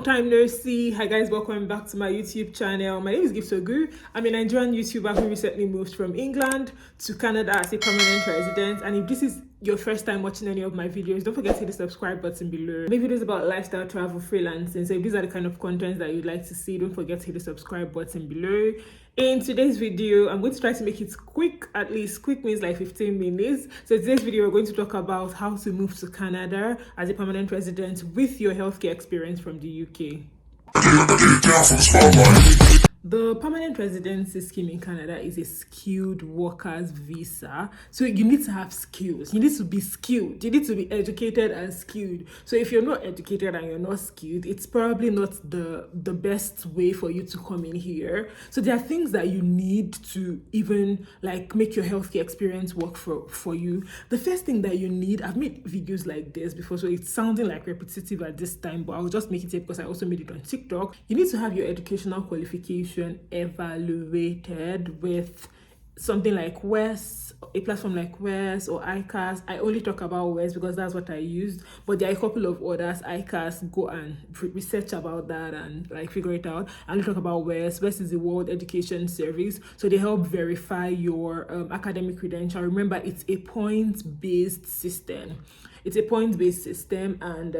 Long time no see. Hi guys, welcome back to my YouTube channel. My name is Giftogu. I'm a Nigerian YouTuber who recently moved from England to Canada as a permanent resident. And if this is your first time watching any of my videos, don't forget to hit the subscribe button below. I make videos about lifestyle, travel, freelancing. So if these are the kind of content that you'd like to see, don't forget to hit the subscribe button below. In today's video, I'm going to try to make it quick. At least quick means like 15 minutes. So today's video, we're going to talk about how to move to Canada as a permanent resident with your healthcare experience from the UK. The permanent residency scheme in Canada is a skilled workers visa. So you need to have skills. You need to be skilled. You need to be educated and skilled. So if you're not educated and you're not skilled, it's probably not the best way for you to come in here. So there are things that you need to even like make your healthcare experience work for you. The first thing that you need, I've made videos like this before, so it's sounding like repetitive at this time, but I'll just make it here because I also made it on TikTok. You need to have your educational qualification evaluated with something like WES, a platform like WES or ICAS. I only talk about WES because that's what I used, but there are a couple of others. ICAS, go and research about that and like figure it out. I only talk about WES. WES is the World Education Service, so they help verify your academic credential. Remember, it's a point-based system. It's a point-based system, and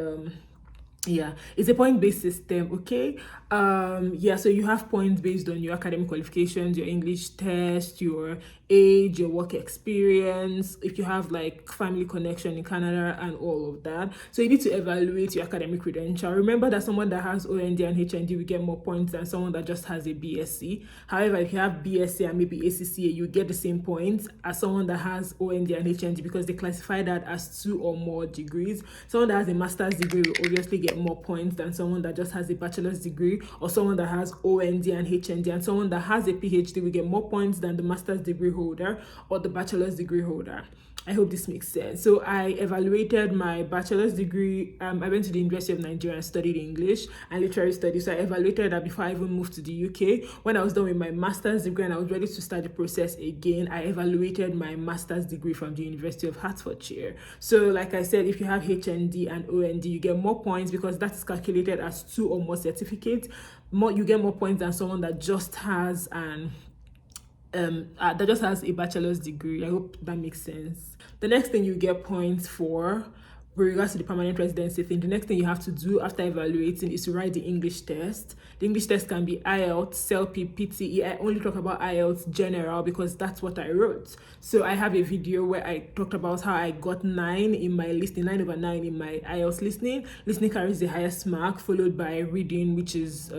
yeah, it's a point-based system. Okay, so you have points based on your academic qualifications, your English test, your age, your work experience, if you have like family connection in Canada and all of that. So you need to evaluate your academic credential. Remember that someone that has OND and HND will get more points than someone that just has a BSc. However, if you have BSc and maybe ACCA, you get the same points as someone that has OND and HND because they classify that as 2 or more degrees. Someone that has a master's degree will obviously get more points than someone that just has a bachelor's degree, or someone that has OND and HND, and someone that has a PhD will get more points than the master's degree holder or the bachelor's degree holder. I hope this makes sense. So I evaluated my bachelor's degree. I went to the University of Nigeria and studied English and literary studies. So I evaluated that before I even moved to the UK. When I was done with my master's degree and I was ready to start the process again, I evaluated my master's degree from the University of Hertfordshire. So like I said, if you have HND and OND, you get more points because that is calculated as 2 or more certificates. You get more points than someone that just has a bachelor's degree. I hope that makes sense. The next thing you get points for, with regards to the permanent residency thing, the next thing you have to do after evaluating is to write the English test. The English test can be IELTS, CELP, PTE. I only talk about IELTS general because that's what I wrote. So I have a video where I talked about how I got 9 in my listening, 9/9 in my IELTS listening. Listening carries the highest mark, followed by reading, which carries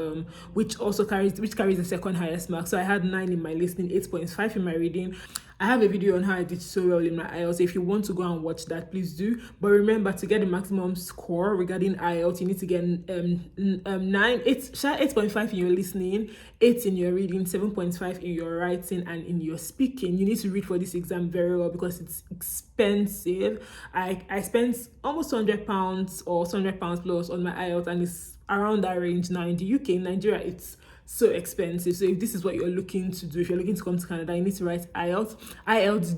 the second highest mark. So I had 9 in my listening, 8.5 in my reading. I have a video on how I did so well in my IELTS. If you want to go and watch that, please do. But remember, to get the maximum score regarding IELTS, you need to get 8.5 in your listening, 8 in your reading, 7.5 in your writing, and in your speaking. You need to read for this exam very well because it's expensive. I spent almost £200 or £200 plus on my IELTS, and it's around that range now in the UK. In Nigeria, it's so expensive. So if this is what you're looking to do, if you're looking to come to Canada, you need to write IELTS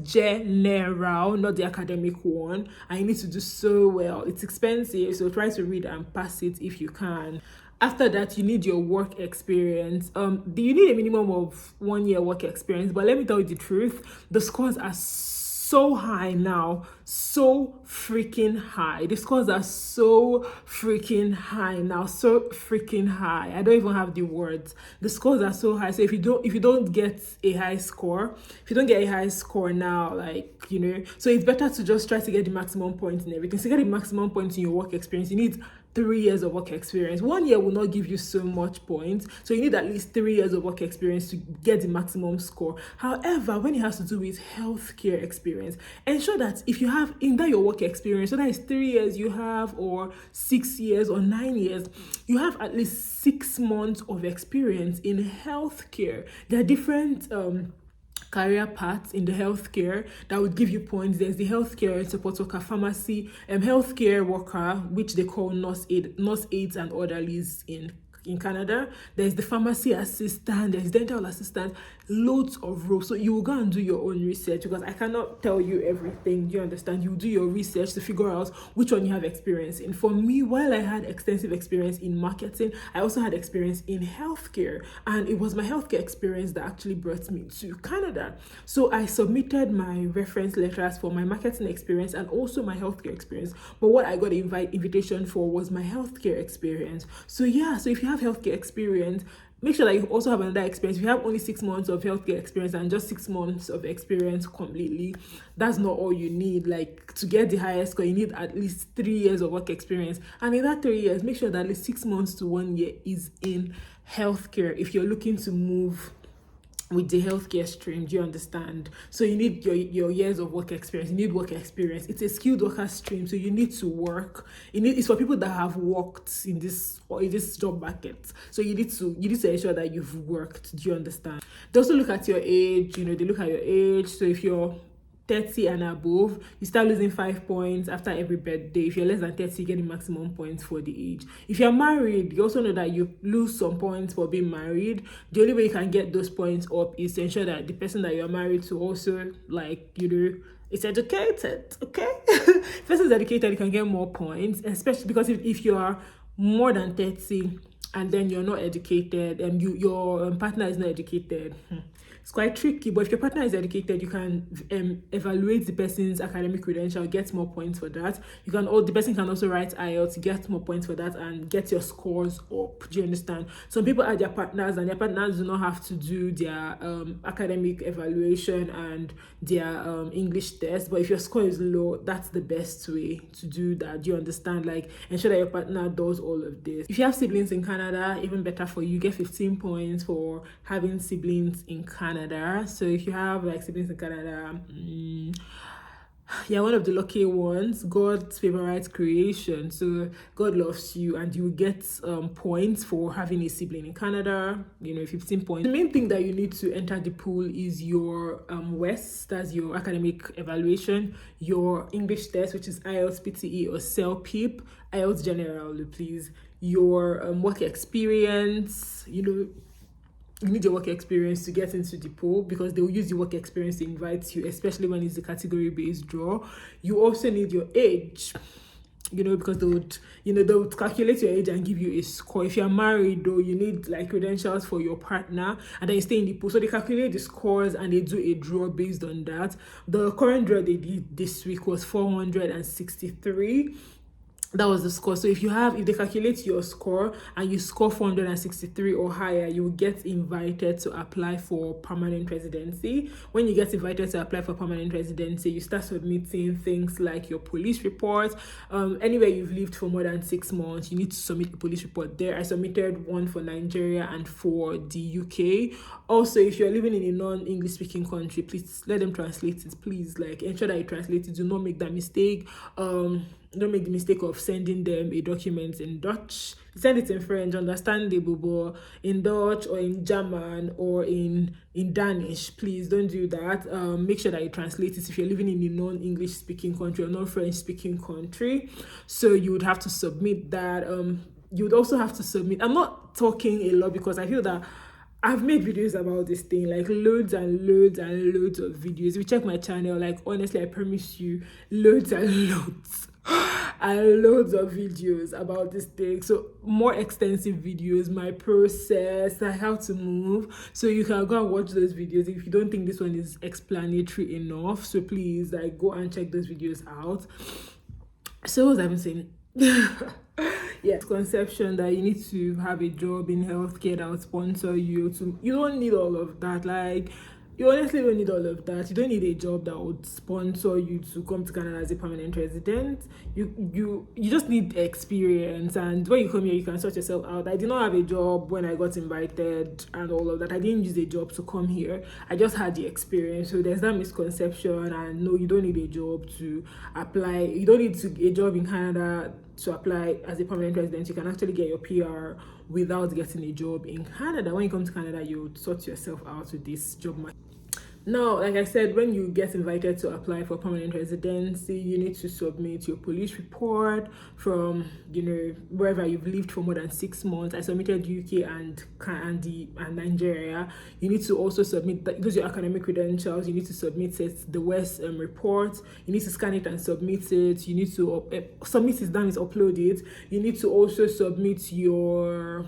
general, not the academic one, and you need to do so well. It's expensive, so try to read and pass it if you can. After that, you need your work experience. You need a minimum of 1 year work experience, but let me tell you the truth, the scores are so high now, so freaking high. The scores are so freaking high now, so freaking high. I don't even have the words. The scores are so high. So if you don't get a high score, now, like, so it's better to just try to get the maximum points and everything. So get the maximum points in your work experience. You need 3 years of work experience. 1 year will not give you so much points, so you need at least 3 years of work experience to get the maximum score. However, when it has to do with healthcare experience, ensure that if you have in that your work experience, so that is 3 years you have, or 6 years or 9 years, you have at least 6 months of experience in healthcare. There are different career paths in the healthcare that would give you points. There's the healthcare support worker, pharmacy, healthcare worker, which they call nurse aides and orderlies in in Canada. There's the pharmacy assistant, there's dental assistant, loads of roles. So you will go and do your own research, because I cannot tell you everything. Do you understand? You do your research to figure out which one you have experience in. For me, while I had extensive experience in marketing, I also had experience in healthcare, and it was my healthcare experience that actually brought me to Canada. So I submitted my reference letters for my marketing experience and also my healthcare experience, but what I got an invitation for was my healthcare experience. So yeah, so if you have healthcare experience, make sure that you also have another experience. If you have only 6 months of healthcare experience and just 6 months of experience completely, that's not all you need. Like, to get the highest score, you need at least 3 years of work experience, and in that 3 years, make sure that at least 6 months to 1 year is in healthcare if you're looking to move with the healthcare stream. Do you understand? So you need your years of work experience. You need work experience. It's a skilled worker stream, so you need to work. It's for people that have worked in this job market. So you need to ensure that you've worked. Do you understand? They also look at your age. They look at your age. So if you're 30 and above, you start losing 5 points after every birthday. If you're less than 30, you get the maximum points for the age. If you're married, you also know that you lose some points for being married. The only way you can get those points up is to ensure that the person that you're married to also, is educated. Okay? If the person is educated, you can get more points, especially because if you are more than 30 and then you're not educated and your partner is not educated, it's quite tricky. But if your partner is educated, you can evaluate the person's academic credential, get more points for that. The person can also write IELTS, get more points for that, and get your scores up. Do you understand? Some people are their partners, and their partners do not have to do their academic evaluation and their English test. But if your score is low, that's the best way to do that. Do you understand? Like, ensure that your partner does all of this. If you have siblings in Canada, even better for you. Get 15 points for having siblings in Canada. So if you have siblings in Canada, you're one of the lucky ones. God's favorite creation. So God loves you, and you will get points for having a sibling in Canada. 15 points. The main thing that you need to enter the pool is your WES, that's your academic evaluation, your English test, which is IELTS, PTE, or CELPIP, IELTS General, please. Your work experience. You need your work experience to get into the pool, because they will use your work experience to invite you, especially when it's a category-based draw. You also need your age, because they would calculate your age and give you a score. If you're married, though, you need credentials for your partner, and then you stay in the pool. So they calculate the scores and they do a draw based on that. The current draw they did this week was 463. That was the score. So if they calculate your score and you score 463 or higher, you will get invited to apply for permanent residency. When you get invited to apply for permanent residency, you start submitting things like your police report. Anywhere you've lived for more than 6 months, you need to submit a police report there. I submitted one for Nigeria and for the UK. Also, if you're living in a non-English speaking country, please let them translate it. Please, ensure that you translate it. Do not make that mistake. Don't make the mistake of sending them a document in Dutch. Send it in French, understandable, but in Dutch or in German or in Danish, please don't do that. Make sure that you translate it if you're living in a non-English speaking country or non-French speaking country. So you would have to submit that. You would also have to submit. I'm not talking a lot because I feel that I've made videos about this thing, loads and loads and loads of videos. If you check my channel, honestly, I promise you, loads and loads and loads of videos about this thing. So more extensive videos, my process, how to move. So you can go and watch those videos if you don't think this one is explanatory enough. So please, go and check those videos out. So what was I been saying? Yeah, conception that you need to have a job in healthcare that will sponsor you. You don't need all of that. You honestly don't need all of that. You don't need a job that would sponsor you to come to Canada as a permanent resident. You just need experience, and when you come here, you can sort yourself out. I did not have a job when I got invited and all of that. I didn't use a job to come here. I just had the experience. So there's that misconception, and no, you don't need a job to apply. You don't need a job in Canada to apply as a permanent resident. You can actually get your PR without getting a job in Canada. When you come to Canada, you sort yourself out with this job market. Now, like I said, when you get invited to apply for permanent residency, you need to submit your police report from, wherever you've lived for more than 6 months. I submitted UK and Nigeria. You need to also submit those your academic credentials. You need to submit it, the West report. You need to scan it and submit it. You need to submit it, done is upload it. You need to also submit your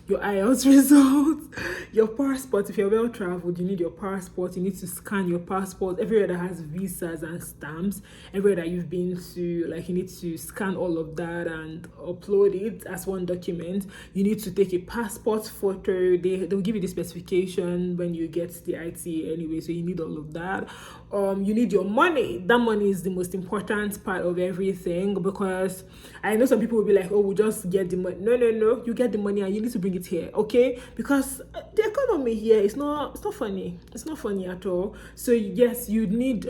IELTS results, your passport. If you're well traveled, you need your passport. You need to scan your passport. Everywhere that has visas and stamps, everywhere that you've been to, like, you need to scan all of that and upload it as one document. You need to take a passport photo. They'll give you the specification when you get the IT anyway, so you need all of that. You need your money. That money is the most important part of everything, because I know some people will be like, oh, we'll just get the money. No, you get the money and you need to bring it here, okay? Because the economy here is not funny. It's not funny at all. So yes, you need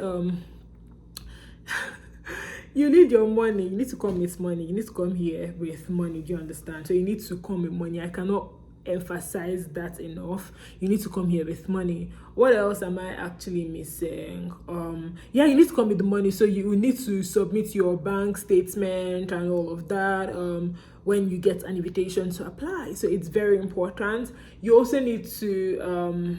you need your money. You need to come with money. You need to come here with money. Do you understand? So you need to come with money. I cannot emphasize that enough. You need to come here with money. What else am I actually missing? You need to come with the money. So you need to submit your bank statement and all of that when you get an invitation to apply. So it's very important. You also need to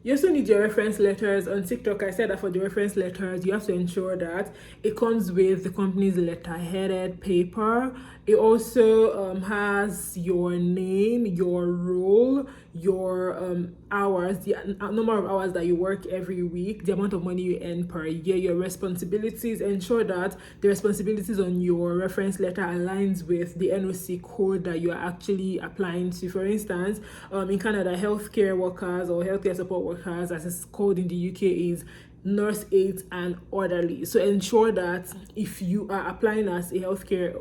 your reference letters. On TikTok, I said that for the reference letters, you have to ensure that it comes with the company's letter-headed paper. It also has your name, your role, your hours, the number of hours that you work every week, the amount of money you earn per year, your responsibilities. Ensure that the responsibilities on your reference letter aligns with the NOC code that you are actually applying to. For instance, in Canada, healthcare workers or healthcare support workers, as it's called in the UK, is nurse aides and orderly. So ensure that if you are applying as a healthcare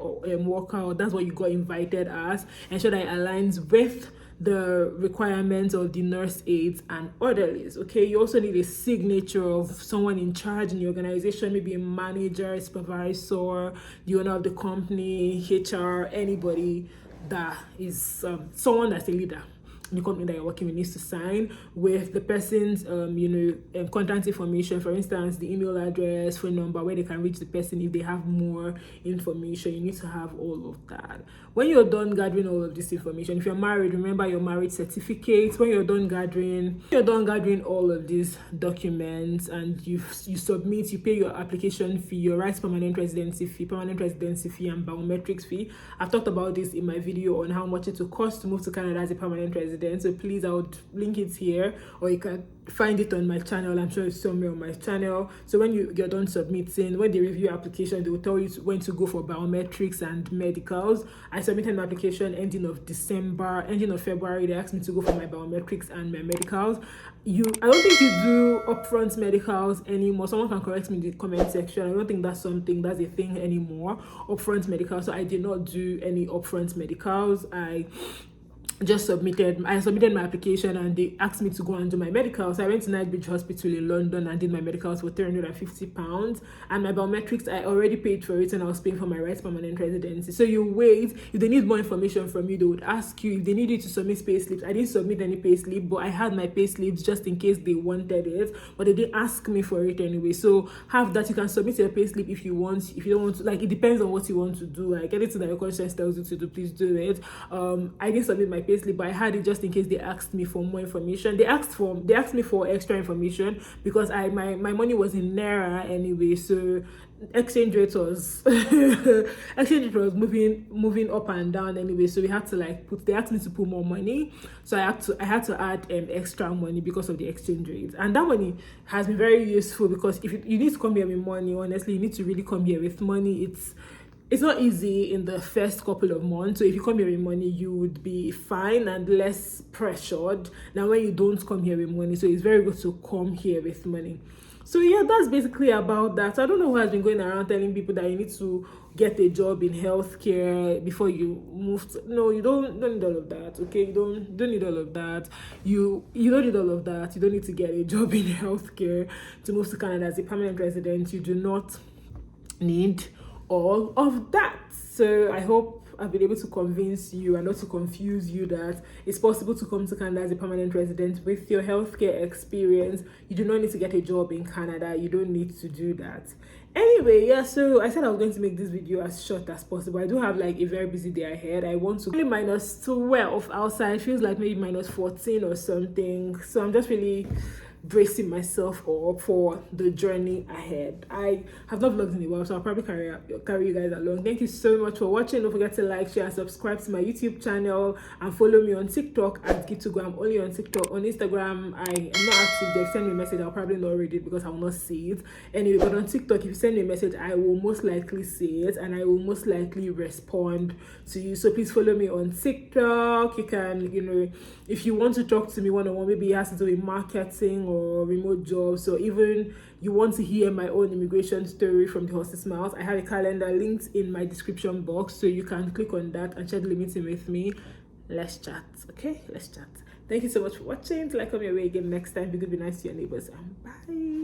worker, or that's what you got invited as, ensure that it aligns with the requirements of the nurse aides and orderlies. Okay, you also need a signature of someone in charge in the organization, maybe a manager, a supervisor, the owner of the company, HR, anybody that is someone that's a leader in the company that you're working with needs to sign with the person's contact information. For instance, the email address, phone number, where they can reach the person if they have more information. You need to have all of that. When you're done gathering all of this information, if you're married, remember your marriage certificate. When you're done gathering all of these documents and you submit, you pay your application fee, your rights permanent residency fee, and biometrics fee. I've talked about this in my video on how much it will cost to move to Canada as a permanent resident. So please, I would link it here, or you can find it on my channel. I'm sure it's somewhere on my channel. So when you're done submitting, when they review your application, they will tell you when to go for biometrics and medicals. I submitted my application ending of February. They asked me to go for my biometrics and my medicals. I don't think you do upfront medicals anymore. Someone can correct me in the comment section. I don't think that's a thing anymore, upfront medicals. So I did not do any upfront medicals. I submitted my application and they asked me to go and do my medicals. So I went to Knightsbridge Hospital in London and did my medicals for £350, and my biometrics, I already paid for it, and I was paying for my rights permanent residency. So you wait. If they need more information from you, they would ask you. If they need you to submit pay slips, I didn't submit any pay slip, but I had my pay slips just in case they wanted it, but they didn't ask me for it anyway. So have that. You can submit your pay slip if you want. If you don't want to, like, it depends on what you want to do. Like, anything that your conscience tells you to do, please do it. I didn't submit my payslip, but I had it just in case they asked me for more information. They asked me for extra information because my money was in naira anyway, so exchange rate was moving up and down anyway, so we had to they asked me to put more money, so I had to add extra money because of the exchange rate. And that money has been very useful, because if you need to come here with money, honestly, you need to really come here with money. It's not easy in the first couple of months. So if you come here with money, you would be fine and less pressured than when you don't come here with money. So it's very good to come here with money. So yeah, that's basically about that. I don't know who has been going around telling people that you need to get a job in healthcare before you move. No, you don't need all of that. Okay, you don't need all of that. You don't need all of that. You don't need to get a job in healthcare to move to Canada as a permanent resident. You do not need all of that. So I hope I've been able to convince you and not to confuse you that it's possible to come to Canada as a permanent resident with your healthcare experience. You do not need to get a job in Canada. You don't need to do that. Anyway, yeah, so I said I was going to make this video as short as possible. I do have like a very busy day ahead. I want to really -12 outside. Feels like maybe -14 or something. So I'm just really bracing myself up for the journey ahead. I have not vlogged in a while, so I'll probably carry you guys along. Thank you so much for watching. Don't forget to like, share, and subscribe to my YouTube channel, and follow me on TikTok at Gitugo. I'm only on TikTok. On Instagram, I am not active. They send me a message, I'll probably not read it because I will not see it anyway. But on TikTok, if you send me a message, I will most likely see it and I will most likely respond to you. So please follow me on TikTok. You can, you know, if you want to talk to me one-on-one, maybe it has to do with marketing or remote jobs, or even you want to hear my own immigration story from the horse's mouth, I have a calendar linked in my description box, so you can click on that and schedule a meeting with me. Let's chat. Okay, let's chat. Thank you so much for watching. Till I come your way again next time, be good, be nice to your neighbors, and bye.